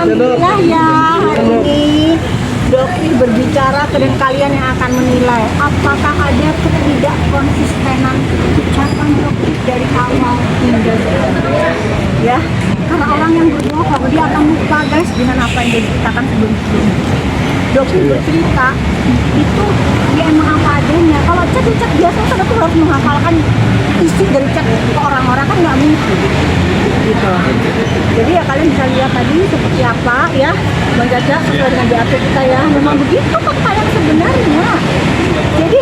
Alhamdulillah ya, hari ini dokter berbicara dan kalian yang akan menilai apakah ada ketidakkonsistenan ucapan dokter dari awal hingga sekarang. Ya, karena orang yang berbohong dia akan lupa guys dengan apa yang dia ceritakan sebelum-sebelumnya. Dokter bercerita itu dia emang apa adanya. Kalau chat biasa dokter harus menghafalkan isi dari chat ke orang-orang, kan nggak mungkin gitu. Jadi ya kalian bisa lihat tadi seperti apa ya Bang Caca sesuai dengan BAP kita ya, memang begitu fakta yang sebenarnya. Jadi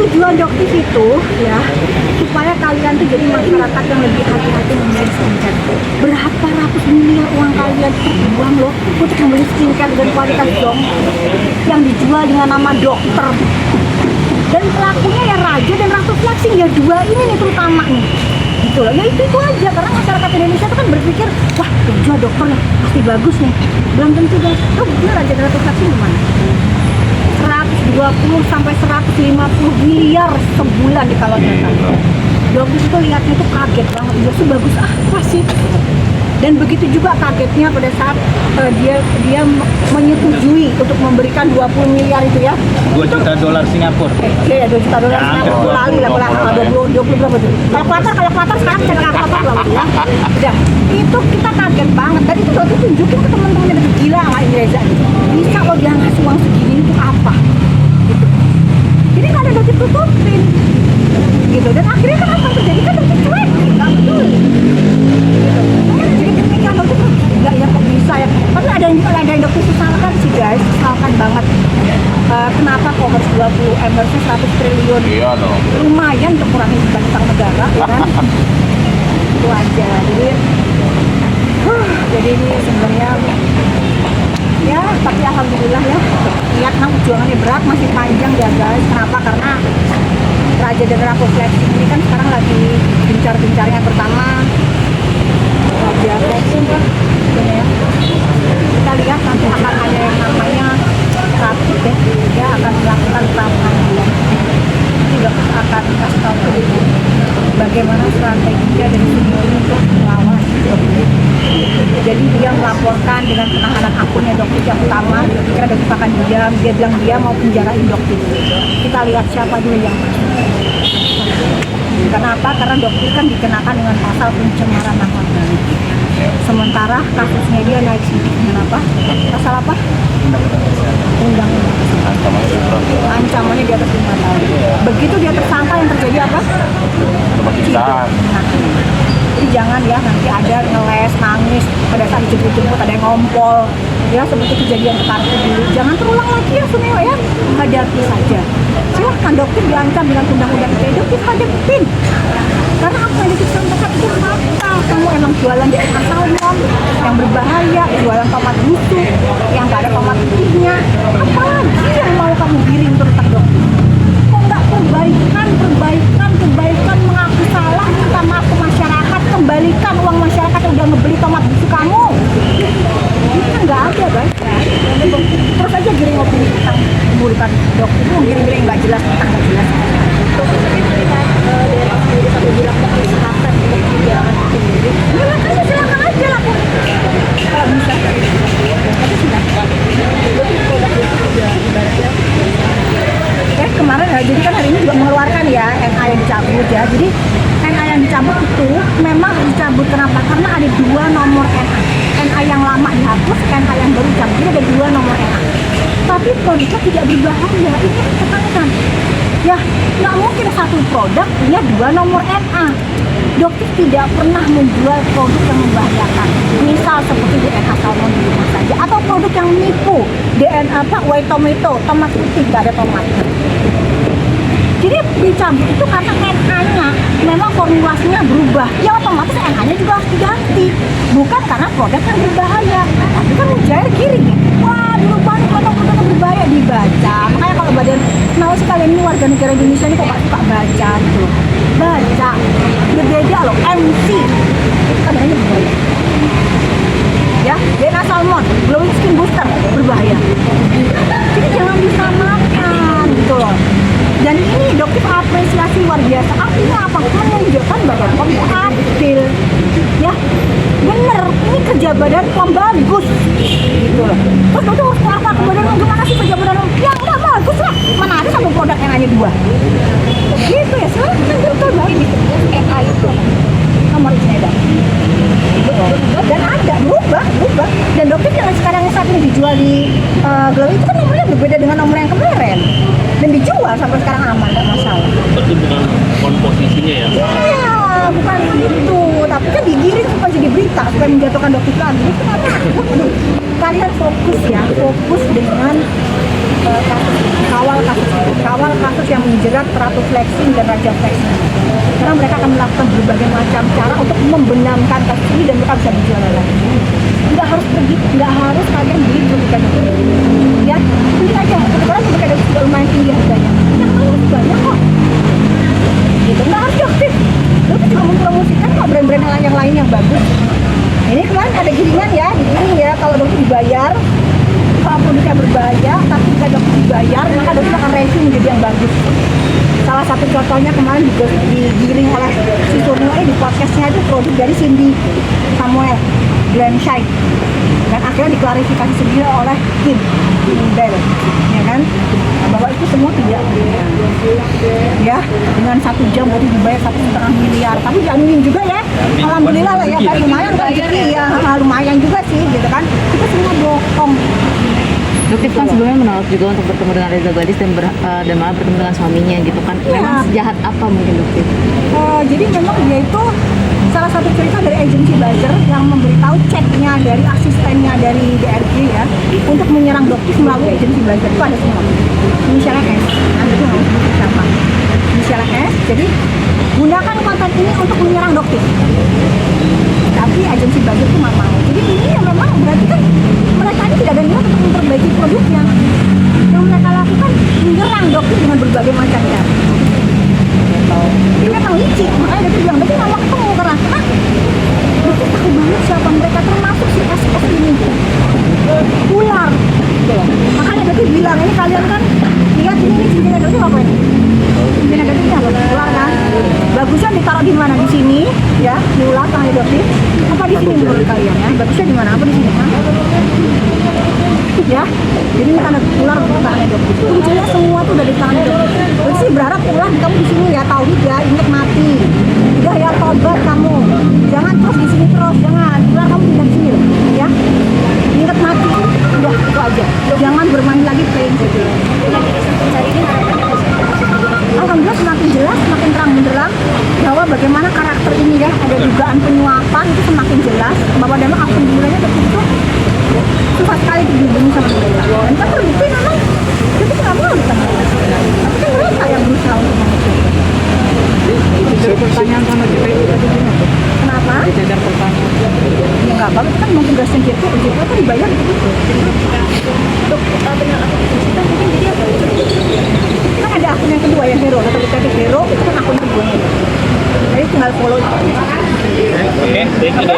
tujuan dokter itu ya supaya kalian tuh jadi masyarakat yang lebih hati-hati memilih skincare. Berapa ratus miliar uang kalian terbuang loh untuk membeli skincare dan kualitas dong yang dijual dengan nama dokter. Dan pelakunya ya raja dan ratu flexing ya, dua ini nih terutama nih gitu loh. Ya itu aja, karena masyarakat Indonesia tuh kan berpikir wah jual dokter nih pasti bagus nih. Belum tentu guys. Bener raja dan ratu flexing gimana? 120 sampai 150 miliar sebulan di kalau data. Dokter itu lihatnya tuh kaget banget, dia tuh bagus apa sih? Dan begitu juga kagetnya pada saat dia menyetujui untuk memberikan 20 miliar itu ya. 2 juta dolar Singapura. Iya, 2 juta dolar Singapura. Lalu lah 20 berapa tuh? Kalkulator sekarang cek kalkulator lah ya. Udah, itu kita kaget banget. Dan itu dokter tunjukin ke teman-teman yang gila sama Reza. Bisa loh dia ngasih uang segini itu apa? Gitu. Jadi nggak ada dokter tutupin. Gitu. Dan akhirnya kan apa terjadi? Kan dokter cuek, nggak peduli. Gitu. Jadi ketika dokter nggak ya kok bisa ya. Tapi ada yang dokter sesalkan sih guys, sesalkan banget. Kenapa kok harus 20 M harusnya 100 triliun? Iya dong. Lumayan untuk kurangi beban utang negara, ya kan? Itu aja. Jadi ini sebenarnya ya, tapi alhamdulillah ya. Lihat perjuangannya berat, masih panjang ya guys. Kenapa? Karena Raja dan Ratu Flexing ini kan sekarang lagi gencar-gencarnya. Pertama Raja Flexing kan ya. Kita lihat nanti akan ada yang namanya Ratu ya. Dia akan melakukan pengadilan. Tidak akan kasih tahu ke ibu bagaimana strateginya dari semua ini untuk melawan dokter. Jadi dia melaporkan dengan penahanan akunnya dokter yang utama. Kira dokter akan diam, dia bilang dia mau penjarain dokter. Kita lihat siapa dulu yang masuk. Karena apa? Karena dokter kan dikenakan dengan pasal pencemaran nama baik. Sementara kasusnya dia naik sedikit dengan apa? Pasal apa? Undang-undang. Ancamannya di atas 5 tahun. Begitu dia tersangka yang terjadi apa? Pemeriksaan. Jadi jangan ya nanti ada ngeles, nangis pada saat dijemput-jemput ada yang ngompol ya seperti kejadian kemarin dulu. Jangan terulang lagi ya Suneo ya, hadapi saja. Silahkan dokter diancam dengan undang-undang ITE, dokter hadapin. Karena apa yang disampaikan itu fakta. Kamu emang jualan DNA salmon yang berbahaya, jualan tomat busuk yang gak ada tomat putihnya. Apalagi yang mau kamu giring tentang dokter? Kok nggak perbaikan mengaku salah, minta maaf ke masyarakat, kembalikan uang masyarakat yang udah ngebeli tomat busuk kamu. Ini kan nggak ada guys. Terus aja giring opini tentang pemburukan dokter itu, giring-giring nggak jelas tentang nggak jelas. Dari sendiri sampai bilang mau kesehatan untuk kebijakan sendiri. Ya makanya silakan aja lah. Kalau bisa. Tapi sudah. Produk itu juga ibaratnya. Kemarin ya, jadi kan hari ini juga mengeluarkan ya NA yang dicabut ya. Jadi NA yang dicabut itu memang dicabut kenapa? Karena ada 2 nomor NA. NA yang lama dihapus, NA yang baru dicabut. Jadi ada 2 nomor NA. Tapi produknya tidak berbahaya. Ini tekankan. Ya, nggak mungkin satu produk punya 2 nomor NA. Dokter tidak pernah menjual produk yang membahayakan. Misal seperti DNA salmon di rumah saja, atau produk yang menipu DNA white tomato, tomat putih nggak ada tomat. Jadi dicabut itu karena NA-nya memang formulasinya berubah. Ya otomatis NA-nya juga harus diganti. Bukan karena produk yang berbahaya. Tapi kan menjadi giring nih. Wah, dirubah nih produk-produk berbahaya, dibaca. Makanya kalau badan, nah sih kalian ini warga negara Indonesia ini kok gak suka baca gitu. Baca. Berbeda loh, MC. Kan hanya berbahaya. Ya, DNA salmon, glowing skin booster, berbahaya. Jadi jangan disamakan gitu loh. Dan ini dokter apresiasi luar biasa. Artinya apa? Menunjukkan bahwa kamu adil. Ya, bener. Ini kerja badan POM bagus. dijual di Glow itu kan nomornya berbeda dengan nomor yang kemarin dan dijual sampai sekarang aman, nggak masalah. Berarti bukan komposisinya ya? Iya, bukan itu, tapi kan digiring supaya jadi berita supaya menjatuhkan dokter lagi. Itu kenapa? Kalian fokus ya, fokus dengan kawal kasus yang menjerat Ratu Flexing dan Raja Flexing. Karena mereka akan melakukan berbagai macam cara untuk membenamkan kasus ini dan mereka bisa dijual lagi. Nggak harus pergi, nggak harus kalian beli produk dokter. Ya, beli aja. Kebetulan produk dokter juga lumayan tinggi harganya. Yang lain banyak kok. Gitu, nggak harus dokter. Dokter juga mempromosikan kok brand-brand yang lain yang bagus. Ini kemarin ada giringan ya, digiring ya. Kalau dokter dibayar, kalau produknya berbahaya, tapi jika dokter dibayar, maka dokter akan review menjadi yang bagus. Salah satu contohnya kemarin juga digiring oleh si Suryo di podcastnya itu produk dari Cindy Samuel Glenshine, dan akhirnya diklarifikasi sendiri oleh Kim Bell, ya kan, bahwa itu semua tidak ya, dengan 1 jam berarti dibayar 1,5 miliar, tapi diaminin juga ya, alhamdulillah lah ya, kan lumayan kan, ya lumayan juga sih, gitu kan, kita semua bohong. Dokter kan sebelumnya menolak juga untuk bertemu dengan Reza Gladys dan malah bertemu dengan suaminya gitu kan. Memang sejahat apa mungkin dokter? Jadi memang dia itu salah satu cerita dari agensi buzzer yang memberitahu chatnya dari asistennya dari DRG ya untuk menyerang dokter melalui agensi buzzer itu ada semua. Inisialnya S, Anda tuh nggak usah siapa. Inisialnya S, jadi gunakan konten ini untuk menyerang dokter. Tapi agensi buzzer itu nggak mau. Jadi ini yang memang berarti kan mereka ini tidak ada niat untuk memperbaiki produknya. Yang mereka lakukan menyerang dokter dengan berbagai macam cara. Ini memang licik, makanya dia bilang, tapi nggak mau ketemu karena dokter tahu banget siapa mereka, termasuk si SS ini ular. Makanya dokter bilang, ini kalian kan lihat ini cincinnya dokter apa ini? Cincinnya dokter apa? Ular kan? Bagusnya ditaruh di mana? Di sini, ya, di ular tangan dokter. Apa di sini menurut kalian ya? Bagusnya di mana? Apa di sini? Ya, jadi ini tanda ular di tangan dokter. Kuncinya semua tuh udah di tangan dokter. Terus sih berharap ular kamu di sini ya, tauhid ya, ingat mati. Udah ya, tobat kamu. Jangan terus di sini terus, jangan. Ular kamu pindah sini loh, ya. Ingat mati. Udah itu aja. Jangan bermain lagi playing gitu. Alhamdulillah semakin jelas, semakin terang benderang bahwa bagaimana karakter ini ya, ada dugaan penyuapan itu semakin jelas bahwa memang alhamdulillahnya begitu susah sekali dihubungi sama mereka. Dan kan terbukti memang itu nggak mau ditanya. Tapi kan mereka yang berusaha untuk mengucapkan. Pertanyaan sama kita itu tadi gimana? Kenapa? Dicecar pertanyaan. Ya nggak apa-apa, itu kan mau tugasnya JP kan dibayar gitu. Untuk benar aku kita mungkin jadi apa? Kan ada akun yang kedua ya, Hero, atau kita Hero itu kan akun keduanya. Jadi tinggal follow itu. Oke, thank you.